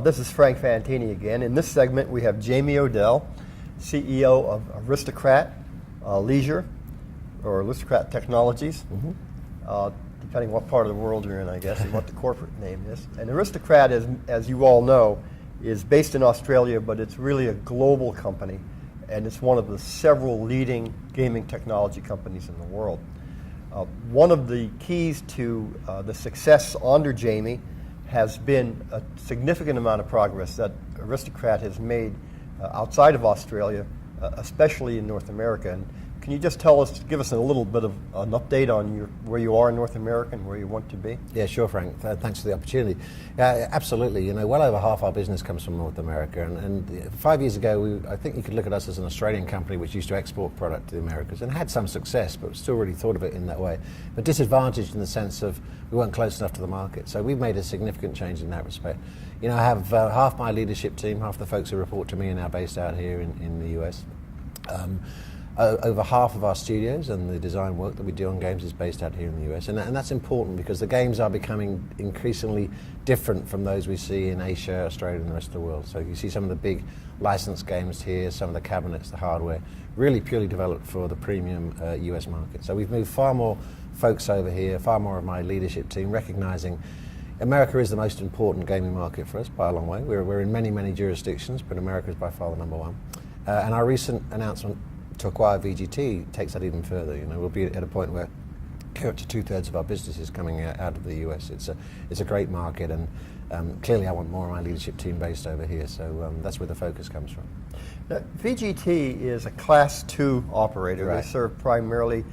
This is Frank Fantini again. In this segment, we have Jamie Odell, CEO of Aristocrat Leisure, or Aristocrat Technologies, depending what part of the world you're in, I guess, and what the corporate name is. And Aristocrat, as you all know, is based in Australia, but it's really a global company, and it's one of the several leading gaming technology companies in the world. One of the keys to the success under Jamie has been a significant amount of progress that Aristocrat has made outside of Australia, especially in North America. And can you just give us a little bit of an update on where you are in North America and where you want to be? Yeah, sure, Frank. Thanks for the opportunity. Absolutely. Well over half our business comes from North America. And 5 years ago, I think you could look at us as an Australian company which used to export product to the Americas and had some success, but still really thought of it in that way. But disadvantaged in the sense of we weren't close enough to the market. So we've made a significant change in that respect. I have half my leadership team, half the folks who report to me are now based out here in the US. Over half of our studios and the design work that we do on games is based out here in the US. And that's important because the games are becoming increasingly different from those we see in Asia, Australia, and the rest of the world. So you see some of the big licensed games here, some of the cabinets, the hardware, really purely developed for the premium US market. So we've moved far more folks over here, far more of my leadership team, recognizing America is the most important gaming market for us by a long way. We're in many, many jurisdictions, but America is by far the number one. And our recent announcement to acquire VGT takes that even further. We'll be at a point where up to 2/3 of our business is coming out of the US. It's a great market, and clearly I want more of my leadership team based over here. So that's where the focus comes from. Now, VGT is a Class 2 operator. Right. They serve primarily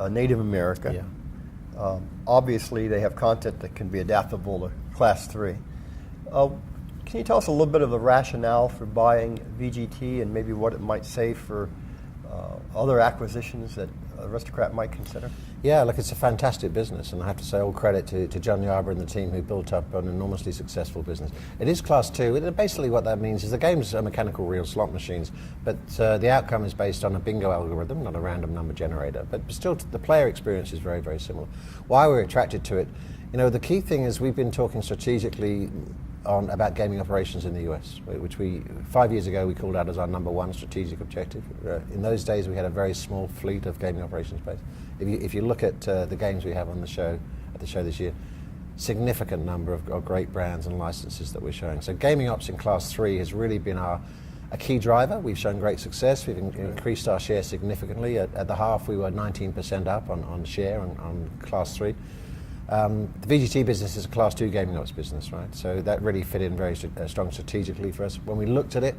Native America. Yeah. Obviously, they have content that can be adaptable to Class 3. Can you tell us a little bit of the rationale for buying VGT and maybe what it might say for other acquisitions that Aristocrat might consider? Yeah, look, it's a fantastic business, and I have to say all credit to John Yarber and the team who built up an enormously successful business. It is Class 2, and basically what that means is the games are mechanical reel slot machines, but the outcome is based on a bingo algorithm, not a random number generator, but still the player experience is very, very similar. Why we're attracted to it, the key thing is we've been talking strategically about gaming operations in the US, which 5 years ago we called out as our number one strategic objective. In those days we had a very small fleet of gaming operations base. If you look at the games we have on the show, this year, significant number of great brands and licenses that we're showing. So gaming ops in Class 3 has really been a key driver. We've shown great success. We've increased our share significantly. At the half we were 19% up on share on Class 3. The VGT business is a Class 2 gaming ops business, right? So that really fit in very strong strategically for us. When we looked at it,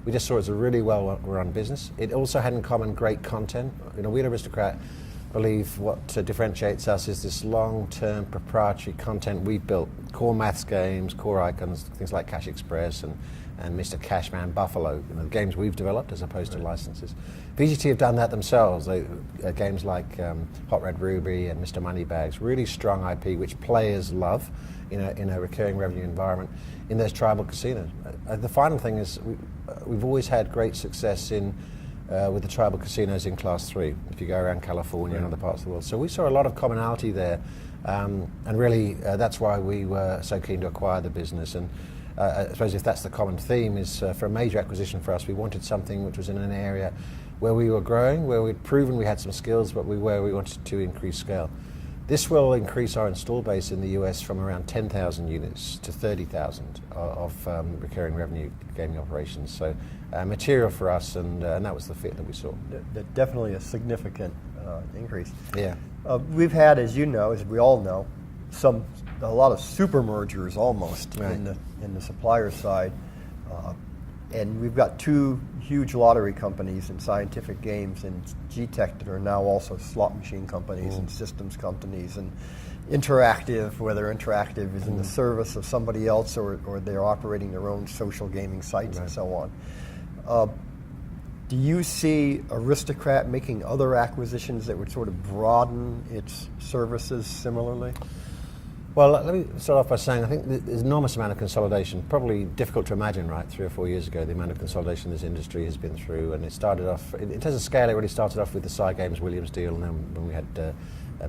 we just saw it as a really well-run business. It also had in common great content. We at Aristocrat believe what differentiates us is this long-term proprietary content we've built. Core maths games, core icons, things like Cash Express and Mr. Cashman, Buffalo, the games we've developed as opposed to licenses. VGT have done that themselves. Games like Hot Red Ruby and Mr. Moneybags, really strong IP which players love in a recurring revenue environment in those tribal casinos. The final thing is we've always had great success with the tribal casinos in Class 3, if you go around California and other parts of the world. So we saw a lot of commonality there, and really that's why we were so keen to acquire the business. And I suppose if that's the common theme is for a major acquisition for us, we wanted something which was in an area where we were growing, where we'd proven we had some skills, but where we wanted to increase scale. This will increase our install base in the US from around 10,000 units to 30,000 of recurring revenue gaming operations. So material for us, and that was the fit that we saw. Definitely a significant increase. Yeah. We've had, as we all know, a lot of super mergers almost in the supplier side, and we've got two huge lottery companies in Scientific Games and G-Tech that are now also slot machine companies and systems companies, and Interactive, whether Interactive is in the service of somebody else or they're operating their own social gaming sites and so on. Do you see Aristocrat making other acquisitions that would sort of broaden its services similarly? Well, let me start off by saying I think there's an enormous amount of consolidation, probably difficult to imagine, right, 3 or 4 years ago, the amount of consolidation this industry has been through. And it started off, in terms of scale, it really started off with the Cy Games Williams deal, and then when we had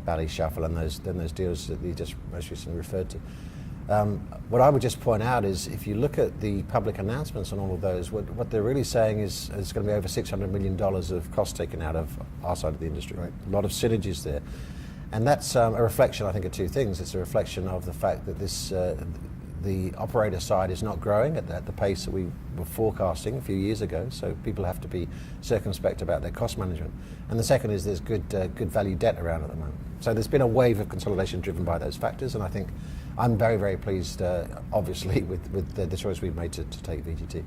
Bally Shuffle and those deals that you just most recently referred to. What I would just point out is if you look at the public announcements on all of those, what they're really saying is it's going to be over $600 million of cost taken out of our side of the industry. Right. A lot of synergies there. And that's a reflection, I think, of two things. It's a reflection of the fact that the operator side is not growing at the pace that we were forecasting a few years ago, so people have to be circumspect about their cost management. And the second is there's good value debt around at the moment. So there's been a wave of consolidation driven by those factors, and I think I'm very, very pleased, obviously, with the choice we've made to take VGT.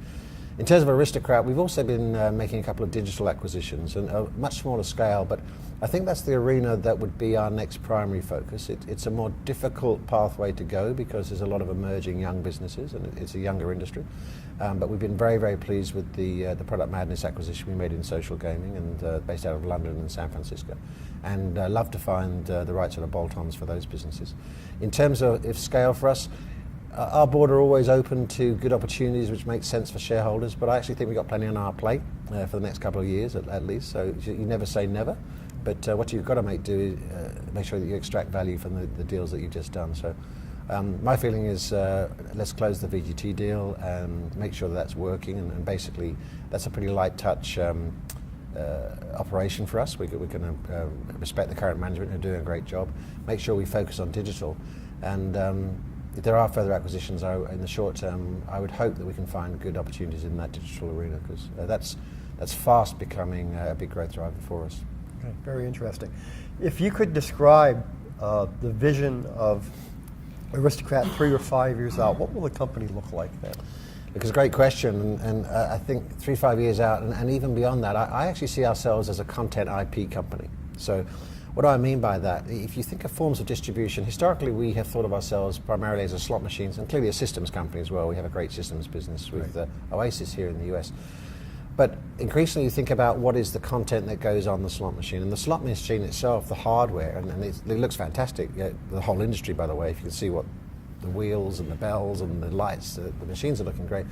In terms of Aristocrat, we've also been making a couple of digital acquisitions, and a much smaller scale, but I think that's the arena that would be our next primary focus. It's a more difficult pathway to go because there's a lot of emerging young businesses, and it's a younger industry. But we've been very, very pleased with the Product Madness acquisition we made in social gaming, and based out of London and San Francisco. And love to find the right sort of bolt-ons for those businesses. In terms of scale for us, our board are always open to good opportunities which make sense for shareholders, but I actually think we've got plenty on our plate for the next couple of years at least, so you never say never. But what you've got to make sure that you extract value from the deals that you've just done. So my feeling is let's close the VGT deal and make sure that that's working, and basically that's a pretty light touch operation for us. We're going to respect the current management who are doing a great job, make sure we focus on digital, and if there are further acquisitions in the short term, I would hope that we can find good opportunities in that digital arena, because that's fast becoming a big growth driver for us. Okay, very interesting. If you could describe the vision of Aristocrat 3 or 5 years out, what will the company look like then? It's a great question, and I think 3 to 5 years out, and even beyond that, I actually see ourselves as a content IP company. So what do I mean by that? If you think of forms of distribution, historically we have thought of ourselves primarily as a slot machines, and clearly a systems company as well. We have a great systems business with Oasis here in the US. But increasingly you think about what is the content that goes on the slot machine. And the slot machine itself, the hardware, and it looks fantastic. The whole industry, by the way, if you can see what the wheels and the bells and the lights, the machines are looking great.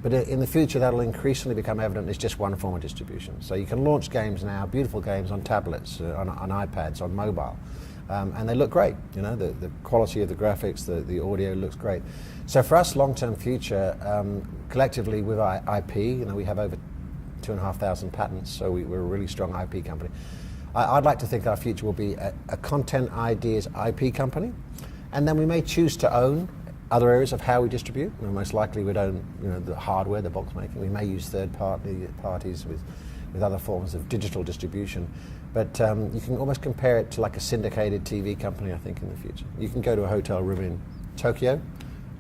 But in the future, that'll increasingly become evident as just one form of distribution. So you can launch games now, beautiful games on tablets, on iPads, on mobile, and they look great. You know, the quality of the graphics, the audio looks great. So for us, long-term future, collectively with our IP, you know, we have over 2,500 patents, so we're a really strong IP company. I'd like to think our future will be a content ideas IP company, and then we may choose to own other areas of how we distribute. Most likely we'd own, you know, the hardware, the box making. We may use third parties with other forms of digital distribution. But you can almost compare it to like a syndicated TV company, I think, in the future. You can go to a hotel room in Tokyo,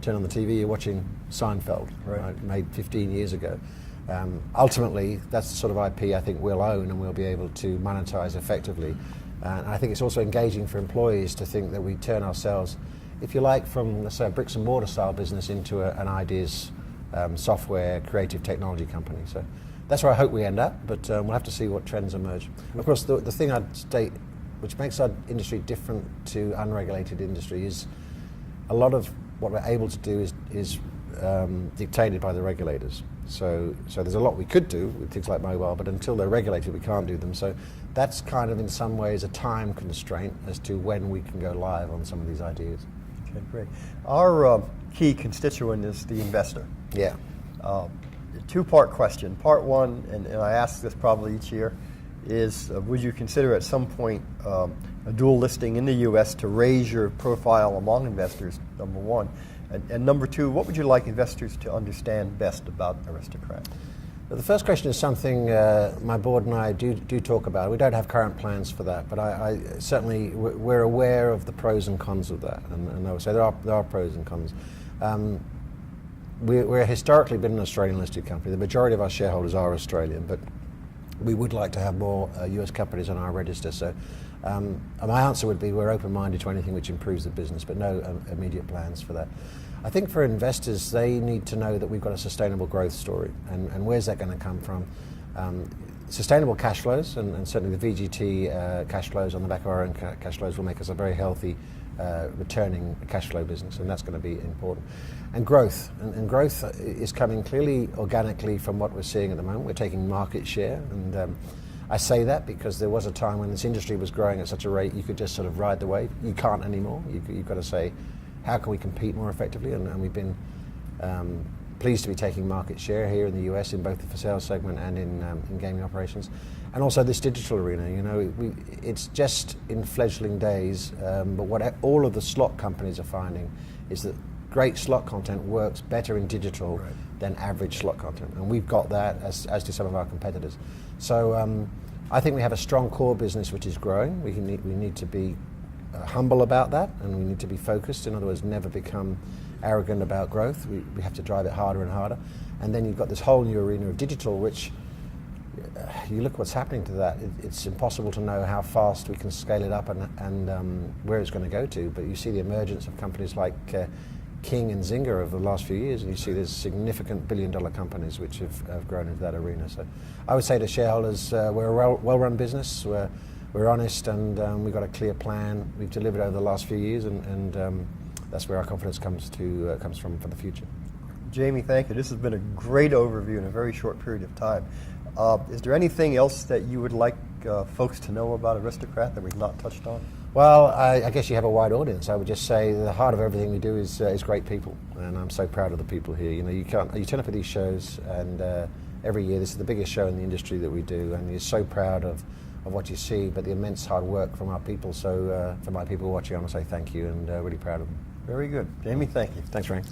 turn on the TV, you're watching Seinfeld, right, made 15 years ago. Ultimately, that's the sort of IP I think we'll own and we'll be able to monetize effectively. And I think it's also engaging for employees to think that we turn ourselves, if you like, from, let's say, a bricks and mortar style business into an ideas, software, creative technology company. So that's where I hope we end up, but we'll have to see what trends emerge. Of course, the thing I'd state, which makes our industry different to unregulated industry, is a lot of what we're able to do is dictated by the regulators. So there's a lot we could do with things like mobile, but until they're regulated, we can't do them. So that's kind of, in some ways, a time constraint as to when we can go live on some of these ideas. Okay, great. Our key constituent is the investor. Yeah. Two-part question. Part one, and I ask this probably each year, is would you consider at some point a dual listing in the U.S. to raise your profile among investors, number one? And number two, what would you like investors to understand best about Aristocrat? Well, the first question is something my board and I do talk about. We don't have current plans for that, but I certainly, we're aware of the pros and cons of that, and I would say there are pros and cons. We're historically been an Australian listed company. The majority of our shareholders are Australian, but we would like to have more US companies on our register. So my answer would be we're open-minded to anything which improves the business, but no immediate plans for that. I think for investors, they need to know that we've got a sustainable growth story, and where's that going to come from? Sustainable cash flows, and certainly the VGT cash flows on the back of our own cash flows will make us a very healthy returning cash flow business, and that's going to be important. And growth, and growth is coming clearly organically from what we're seeing at the moment. We're taking market share, and I say that because there was a time when this industry was growing at such a rate you could just sort of ride the wave. You can't anymore. You've got to say, how can we compete more effectively, and we've been pleased to be taking market share here in the US in both the for sale segment and in gaming operations, and also this digital arena. You know, it's just in fledgling days, but what all of the slot companies are finding is that great slot content works better in digital than average slot content, and we've got that, as do some of our competitors. So I think we have a strong core business which is growing. We need to be humble about that, and we need to be focused. In other words, never become arrogant about growth. We have to drive it harder and harder. And then you've got this whole new arena of digital, which you look what's happening to that. It's impossible to know how fast we can scale it up and where it's going to go to. But you see the emergence of companies like King and Zynga over the last few years, and you see there's significant billion-dollar companies which have grown into that arena. So I would say to shareholders, we're a well-run business. We're honest, and we've got a clear plan. We've delivered over the last few years, and that's where our confidence comes from for the future. Jamie, thank you. This has been a great overview in a very short period of time. Is there anything else that you would like folks to know about Aristocrat that we've not touched on? Well, I guess you have a wide audience. I would just say the heart of everything we do is great people, and I'm so proud of the people here. You know, you turn up at these shows, and every year this is the biggest show in the industry that we do, and you're so proud of what you see, but the immense hard work from our people. So for my people watching, I want to say thank you, and really proud of them. Very good. Jamie, thank you. Thanks, Frank.